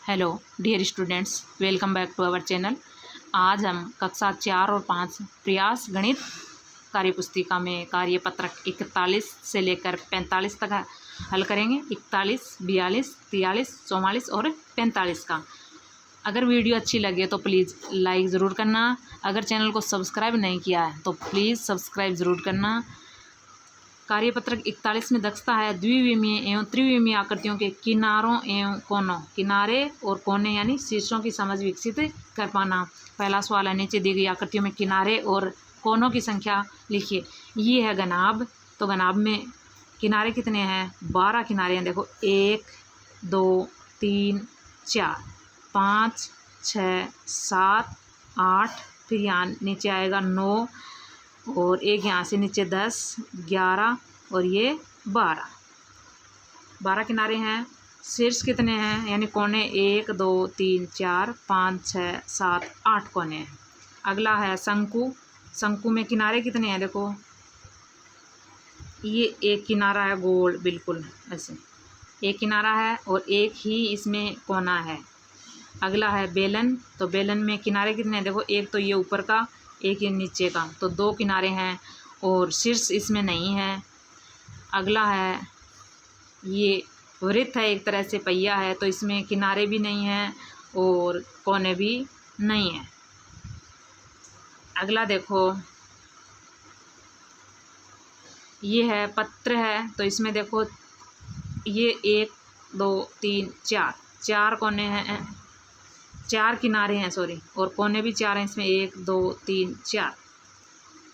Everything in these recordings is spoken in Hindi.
Hello dear students, welcome back to our channel. आज हम कक्षा 4 और 5 प्रयास गणित कार्यपुस्तिका में कार्यपत्रक 41 से लेकर 45 तक हल करेंगे। 41, 42, 43, 44 और 45 का। अगर वीडियो अच्छी लगे तो प्लीज़ लाइक ज़रूर करना। अगर चैनल को सब्सक्राइब नहीं किया है तो प्लीज़ सब्सक्राइब ज़रूर करना। कार्यपत्रक 41 में दक्षता है द्विविमीय एवं त्रिविमीय आकृतियों के किनारों एवं कोनों, किनारे और कोने यानी शीर्षों की समझ विकसित कर पाना। पहला सवाल है, नीचे दी गई आकृतियों में किनारे और कोनों की संख्या लिखिए। ये है घनाभ, तो घनाभ में किनारे कितने हैं? 12 किनारे हैं। देखो 1, 2, 3, 4, 5, 6, 7, 8, फिर यहाँ नीचे आएगा 9 और एक यहाँ से नीचे 10, 11 और ये 12 किनारे हैं। शीर्ष कितने हैं यानी कोने? 1, 2, 3, 4, 5, 6, 7, 8 कोने हैं। अगला है शंकु। शंकु में किनारे कितने हैं? देखो ये एक किनारा है गोल, बिल्कुल ऐसे एक किनारा है और एक ही इसमें कोना है। अगला है बेलन। तो बेलन में किनारे कितने हैं? देखो एक तो ये ऊपर का, एक ये नीचे का, तो 2 किनारे हैं और शीर्ष इसमें नहीं है। अगला है ये वृत्त है, एक तरह से पहिया है, तो इसमें किनारे भी नहीं हैं और कोने भी नहीं है। अगला देखो ये है पत्र है, तो इसमें देखो ये 1, 2, 3, 4 कोने हैं, 4 किनारे हैं सॉरी, और कोने भी 4 हैं इसमें, 1, 2, 3, 4।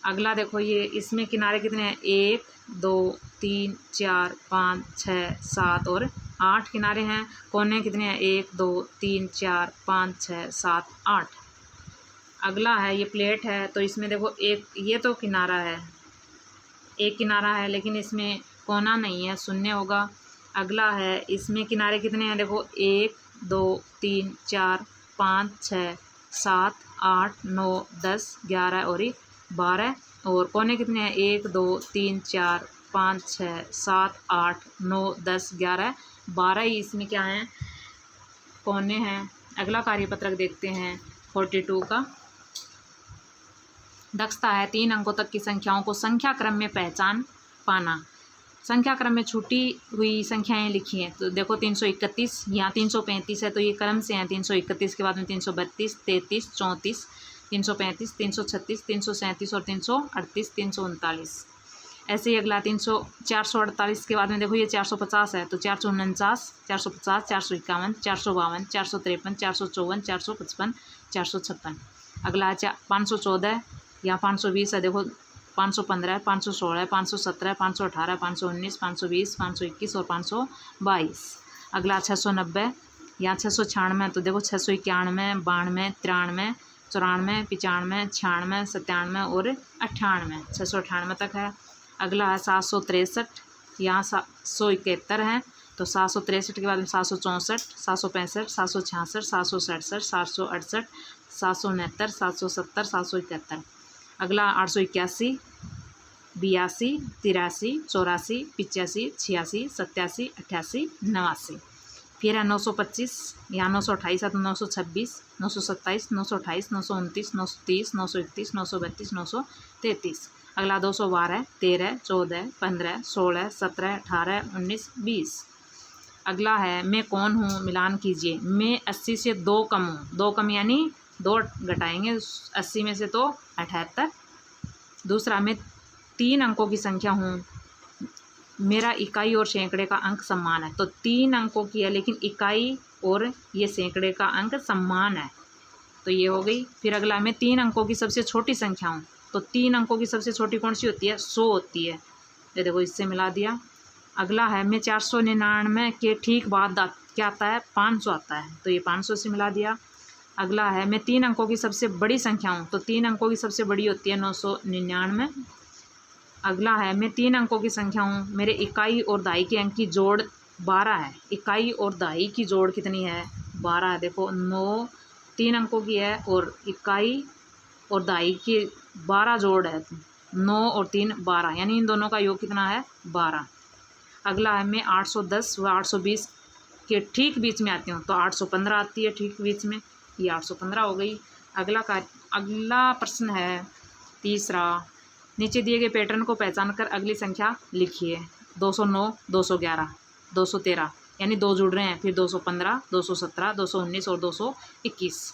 अगला देखो ये इसमें किनारे कितने हैं? 1, 2, 3, 4, 5, 6, 7 और 8 किनारे हैं। कोने कितने हैं? 1, 2, 3, 4, 5, 6, 7, 8। अगला है ये प्लेट है, तो इसमें देखो एक ये तो किनारा है, एक किनारा है लेकिन इसमें कोना नहीं है, शून्य होगा। अगला है इसमें किनारे कितने हैं? देखो 1, 2, 3, 4, 5, 6, 7, 8, 9, 10, 11 और 12 और कोने कितने हैं? 1, 2, 3, 4, 5, 6, 7, 8, 9, 10, 11, 12 ही इसमें क्या हैं? कोने हैं। अगला कार्यपत्रक देखते हैं 42 का। दक्षता है 3 अंकों तक की संख्याओं को संख्या क्रम में पहचान पाना। संख्या क्रम में छूटी हुई संख्याएं लिखी हैं। तो देखो 331, यहाँ 335 है, तो ये क्रम से हैं। 331 के बाद में 332, 33, 34, 335, 336, 337 और 338, 339। ऐसे ही अगला 448 के बाद में देखो ये 450 है, तो 449, 450, 451, 452, 453, 454, 455, 456। अगला 514, यहाँ 520 है, देखो 515, 516, 517, 518, 519, 520, 521 और 522। अगला 690, यहाँ 696, तो देखो 691, 92, 93, 94, 95, 96, 97 और 98, 698 तक है। अगला है 763, यहाँ 771 है, तो 763 के बाद में 764, 765, 766, 767, 768, 769, 770, 771। अगला 881, 82, 83, 84, 85, 86, 87, 88, 89। फिर है 925, यहाँ 928 है, तो 926, 927, 928, 929, 930, 931, 932, 933। अगला 212, 13, 14, 15, 16, 17, 18, 19, 20। अगला है मैं कौन हूँ, मिलान कीजिए। मैं 80 से 2 कम हूँ। 2 कम यानी 2 घटाएंगे 80 में से, तो 78। दूसरा, मैं 3 अंकों की संख्या हूँ। मेरा इकाई और सैकड़े का अंक समान है, तो 3 अंकों की है लेकिन इकाई और ये सैकड़े का अंक समान है, तो ये हो गई। फिर अगला, मैं 3 अंकों की सबसे छोटी संख्या हूँ। तो 3 अंकों की सबसे छोटी कौन सी होती है? 100 होती है। ये देखो इससे मिला दिया। अगला है मैं 499 के ठीक बाद क्या आता है? 500 आता है, तो ये 500 से मिला दिया। अगला है मैं 3 अंकों की सबसे बड़ी संख्या हूँ। तो 3 अंकों की सबसे बड़ी होती है 999। अगला है मैं 3 अंकों की संख्या हूँ। मेरे इकाई और दहाई के अंक की जोड़ 12 है। इकाई और दहाई की जोड़ कितनी है? 12 है। देखो 9 3 अंकों की है और इकाई और दहाई की 12 जोड़ है। 9 और 3 12, यानी इन दोनों का योग कितना है? 12। अगला है मैं 810 व 820 के ठीक बीच में आती हूँ तो 815 आती है ठीक बीच में, ये 815 हो गई। अगला प्रश्न है तीसरा, नीचे दिए गए पैटर्न को पहचान कर अगली संख्या लिखिए। 209, 211, 213 यानी 2 जुड़ रहे हैं, फिर 215, 217, 219 और 221,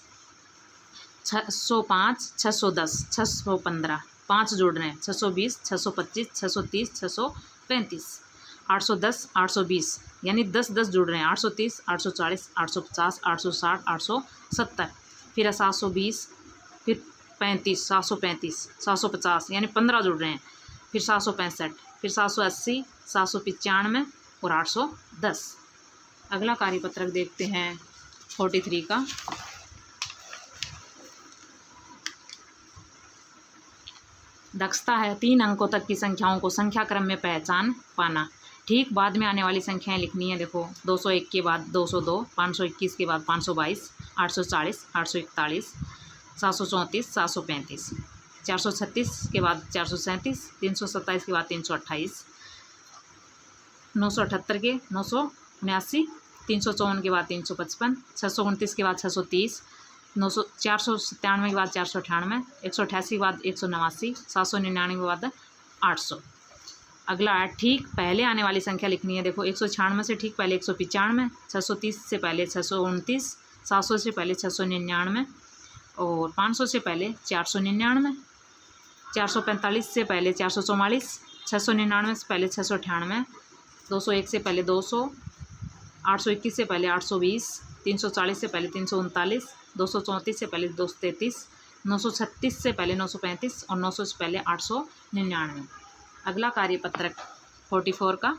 605, 610, 615, 5 जुड़ रहे हैं, 620, 625, 630, 635, 810, 820 यानी 10 जुड़ रहे हैं, 830, 840, 850, 860, 870, फिर 720, फिर 35, 735, 750 यानी 15 जुड़ रहे हैं, फिर 765, फिर 780, 795 और 810। अगला कार्यपत्रक देखते हैं 43 का। दक्षता है 3 अंकों तक की संख्याओं को संख्या क्रम में पहचान पाना। ठीक बाद में आने वाली संख्याएं लिखनी है। देखो 201 के बाद 202, 521 के बाद 522, 840, 841, 734, 735, 436 के बाद 437, 327 के बाद 328, 978 के 979, 354 के बाद 355, 629 के बाद 630, 497 के बाद 498, 188 के बाद 189, 799 के बाद 800। अगला है ठीक पहले आने वाली संख्या लिखनी है। देखो 196 से ठीक पहले 195, 630 से पहले 629, 700 से पहले 699 और 500 से पहले 499, 445 से पहले 444, 699 से पहले 698, 201 से पहले 200, 821 से पहले 820, 340 से पहले 339, 234 से पहले 233, 936 से पहले 935 और 900 से पहले 899। अगला कार्यपत्रक 44 का।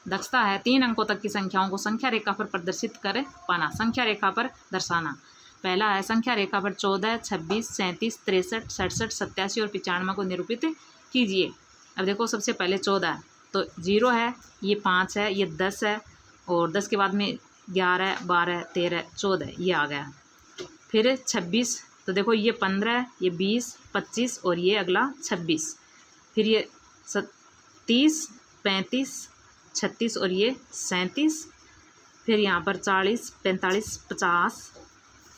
दक्षता है 3 अंकों तक की संख्याओं को संख्या रेखा पर प्रदर्शित कर पाना। संख्या रेखा पर दर्शाना। पहला है संख्या रेखा पर 14, 26, 37, 63, 67, 87 और 95 को निरूपित कीजिए। अब देखो सबसे पहले 14 तो 0 है, ये 5 है, ये 10 है और 10 के बाद में 11, 12, 13, 14 ये आ गया। फिर 26 तो देखो ये 15, ये 20, 25 और ये अगला 26। फिर ये 30, 35, 36 और ये 37। फिर यहाँ पर 40, 45, 50,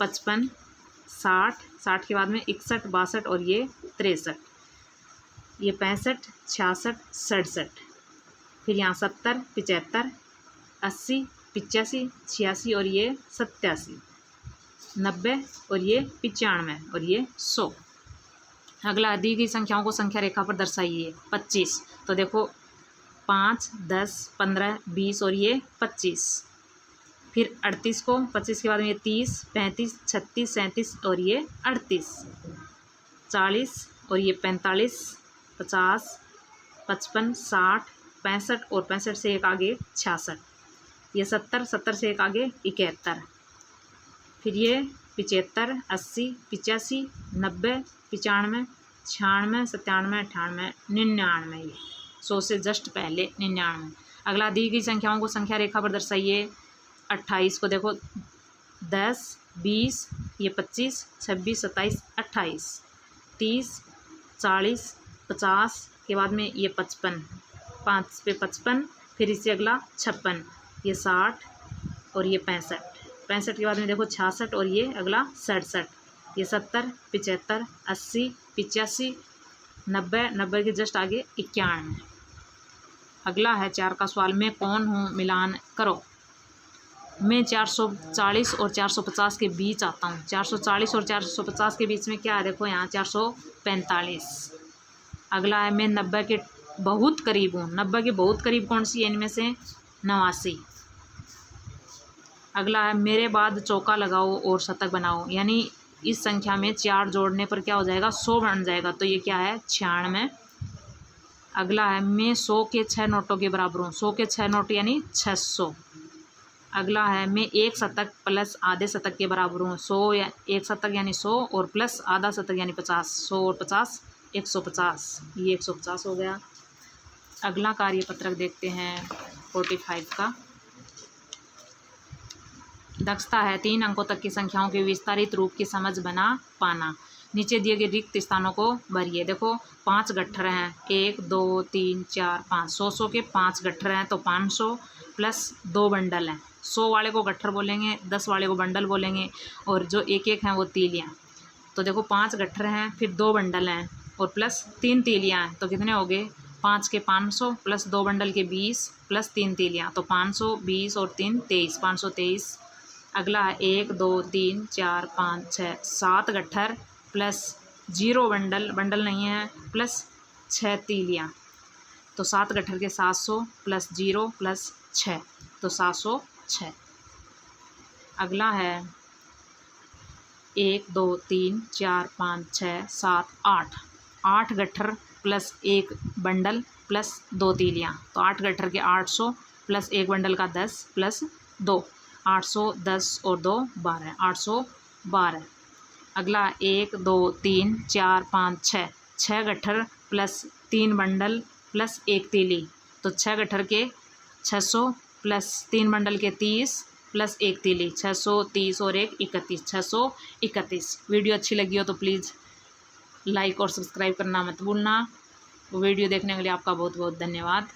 55, 60, 60 के बाद में 61, 62 और ये 63, ये 65, 66, 67। फिर यहाँ 70, 75, 80, 85, 86 और ये 87, 90 और ये 95 और ये 100। अगला दी गई संख्याओं को संख्या रेखा पर दर्शाइए। 25 तो देखो 5, 10, 15, 20 और ये 25। फिर 38 को 25 के बाद में ये 30, 35, 36, 37 और ये 38, 40 और ये 45, 50, 55, 60, 65 और 65 से एक आगे 66, ये 70, 70 से एक आगे 71। फिर ये 75, 80, 85, 90, 95, 96, 97, 98, 99, ये 100 से जस्ट पहले 99। अगला दी गई संख्याओं को संख्या रेखा पर दर्शाइए। 28 को देखो 10, 20, ये 25, 26, 27, 28, 30, 40, 50 के बाद में ये 55, 5 पे 55, फिर इससे अगला 56, ये 60 और ये 65, 65 के बाद में देखो 66 और ये अगला 67, ये 70, 75, 80, 85, 90, 90 के जस्ट आगे 91। अगला है 4 का सवाल। मैं कौन हूँ मिलान करो। मैं 440 और 450 के बीच आता हूँ। 440 और 450 के बीच में क्या है देखो यहाँ 445। अगला है मैं 90 के बहुत करीब हूँ। 90 के बहुत करीब कौन सी है इनमें से 89। अगला है मेरे बाद चौका लगाओ और शतक बनाओ, यानी इस संख्या में 4 जोड़ने पर क्या हो जाएगा 100 बन जाएगा, तो ये क्या है 96। अगला है मैं 100 के 6 नोटों के बराबर हूँ। 100 के 6 नोट यानी 600। अगला है मैं 1 शतक प्लस आधे शतक के बराबर हूँ। 100 या 1 शतक यानी 100 और प्लस आधा शतक यानी 50। 100 और 50 150, ये 150 हो गया। अगला कार्यपत्रक देखते हैं 45 का। दक्षता है 3 अंकों तक की संख्याओं के विस्तारित रूप की समझ बना पाना। नीचे दिए गए रिक्त स्थानों को भरिए। देखो 5 गट्ठर हैं, 1 2 3 4 5, 100 के 5 गट्ठर हैं तो 500 प्लस 2 बंडल हैं, 100 वाले को गट्ठर बोलेंगे, 10 वाले को बंडल बोलेंगे, और जो एक एक हैं वो तीलियाँ। तो देखो 5 गट्ठर हैं, फिर 2 बंडल हैं और प्लस 3 तीलियाँ हैं, तो कितने हो गए? 5 के 500 प्लस 2 बंडल के 20 प्लस 3 तीलियाँ, तो 500, 20 और 3 23, 523। अगला है 1 2 3 4 5 6 7 गट्ठर प्लस 0 बंडल, बंडल नहीं है, प्लस 6 तीलियाँ, तो 7 गट्ठर के 700 प्लस 0 प्लस 6, तो 706। अगला है 1 2 3 4 5 6 7 8, 8 गट्ठर प्लस 1 बंडल प्लस 2 तीलियाँ, तो 8 गट्ठर के 800 प्लस 1 बंडल का 10 प्लस 2, 810 और 2 12, 812। अगला 1 2 3 4 5 6, 6 गट्ठर प्लस 3 बंडल प्लस 1 तीली, तो 6 गट्ठर के 600 प्लस 3 बंडल के 30 प्लस 1 तीली, 630 और 1 31, 631। वीडियो अच्छी लगी हो तो प्लीज़ लाइक और सब्सक्राइब करना मत भूलना। वीडियो देखने के लिए आपका बहुत बहुत धन्यवाद।